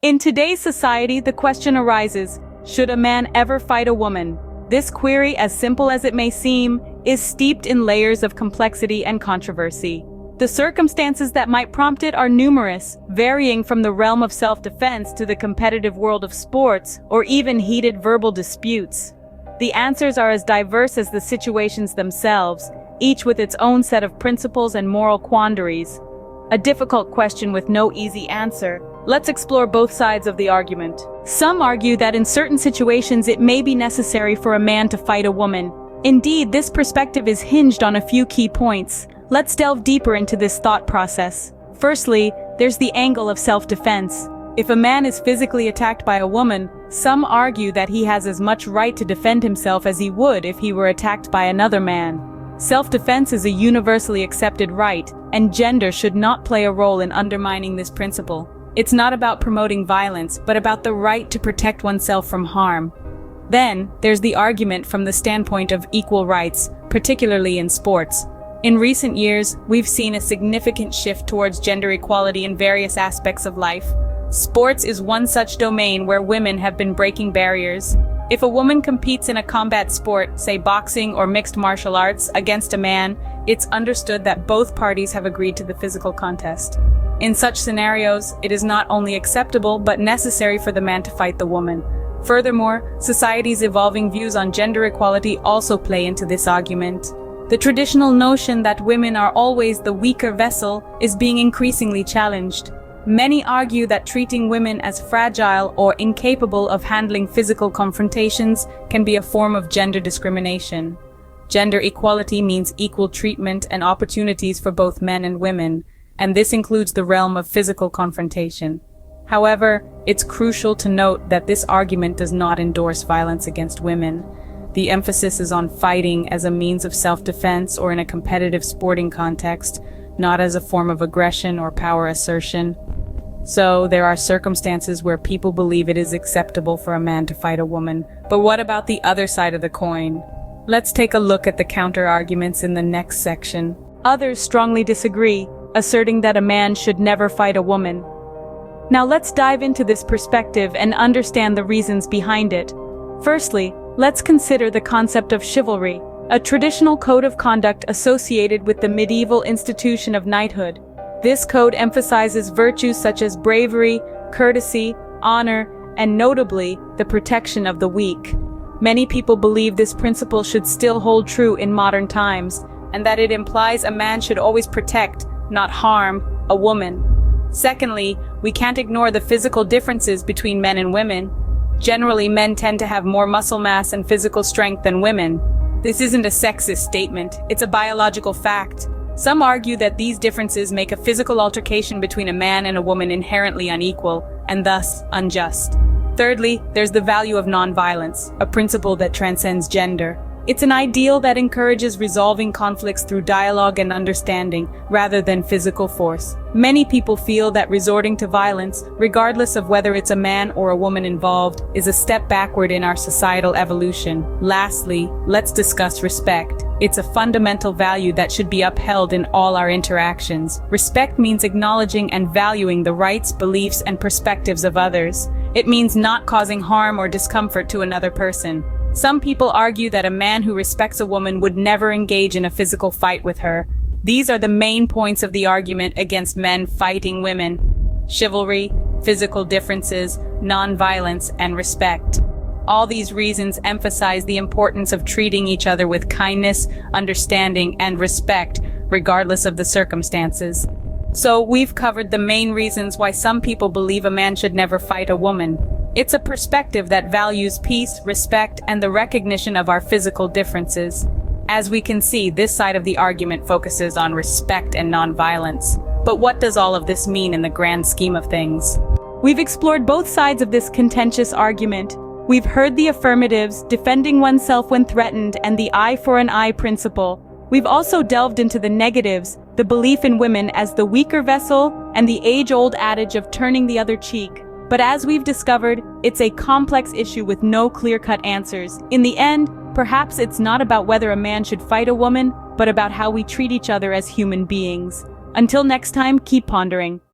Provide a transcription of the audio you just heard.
In today's society, the question arises, should a man ever fight a woman? This query, as simple as it may seem, is steeped in layers of complexity and controversy. The circumstances that might prompt it are numerous, varying from the realm of self-defense to the competitive world of sports, or even heated verbal disputes. The answers are as diverse as the situations themselves, each with its own set of principles and moral quandaries. A difficult question with no easy answer. Let's explore both sides of the argument. Some argue that in certain situations it may be necessary for a man to fight a woman. Indeed, this perspective is hinged on a few key points. Let's delve deeper into this thought process. Firstly, there's the angle of self-defense. If a man is physically attacked by a woman, some argue that he has as much right to defend himself as he would if he were attacked by another man. Self-defense is a universally accepted right, and gender should not play a role in undermining this principle. It's not about promoting violence, but about the right to protect oneself from harm. Then, there's the argument from the standpoint of equal rights, particularly in sports. In recent years, we've seen a significant shift towards gender equality in various aspects of life. Sports is one such domain where women have been breaking barriers. If a woman competes in a combat sport, say boxing or mixed martial arts, against a man, it's understood that both parties have agreed to the physical contest. In such scenarios, it is not only acceptable but necessary for the man to fight the woman. Furthermore, society's evolving views on gender equality also play into this argument. The traditional notion that women are always the weaker vessel is being increasingly challenged. Many argue that treating women as fragile or incapable of handling physical confrontations can be a form of gender discrimination. Gender equality means equal treatment and opportunities for both men and women, and this includes the realm of physical confrontation. However, it's crucial to note that this argument does not endorse violence against women. The emphasis is on fighting as a means of self-defense or in a competitive sporting context, not as a form of aggression or power assertion. So, there are circumstances where people believe it is acceptable for a man to fight a woman. But what about the other side of the coin? Let's take a look at the counter-arguments in the next section. Others strongly disagree, asserting that a man should never fight a woman. Now let's dive into this perspective and understand the reasons behind it. Firstly, let's consider the concept of chivalry, a traditional code of conduct associated with the medieval institution of knighthood. This code emphasizes virtues such as bravery, courtesy, honor, and notably, the protection of the weak. Many people believe this principle should still hold true in modern times, and that it implies a man should always protect, not harm, a woman. Secondly, we can't ignore the physical differences between men and women. Generally, men tend to have more muscle mass and physical strength than women. This isn't a sexist statement, it's a biological fact. Some argue that these differences make a physical altercation between a man and a woman inherently unequal, and thus unjust. Thirdly, there's the value of nonviolence, a principle that transcends gender. It's an ideal that encourages resolving conflicts through dialogue and understanding, rather than physical force. Many people feel that resorting to violence, regardless of whether it's a man or a woman involved, is a step backward in our societal evolution. Lastly, let's discuss respect. It's a fundamental value that should be upheld in all our interactions. Respect means acknowledging and valuing the rights, beliefs, and perspectives of others. It means not causing harm or discomfort to another person. Some people argue that a man who respects a woman would never engage in a physical fight with her. These are the main points of the argument against men fighting women: chivalry, physical differences, non-violence, and respect. All these reasons emphasize the importance of treating each other with kindness, understanding, and respect, regardless of the circumstances. So, we've covered the main reasons why some people believe a man should never fight a woman. It's a perspective that values peace, respect, and the recognition of our physical differences. As we can see, this side of the argument focuses on respect and nonviolence. But what does all of this mean in the grand scheme of things? We've explored both sides of this contentious argument. We've heard the affirmatives, defending oneself when threatened, and the eye for an eye principle. We've also delved into the negatives, the belief in women as the weaker vessel, and the age-old adage of turning the other cheek. But as we've discovered, it's a complex issue with no clear-cut answers. In the end, perhaps it's not about whether a man should fight a woman, but about how we treat each other as human beings. Until next time, keep pondering.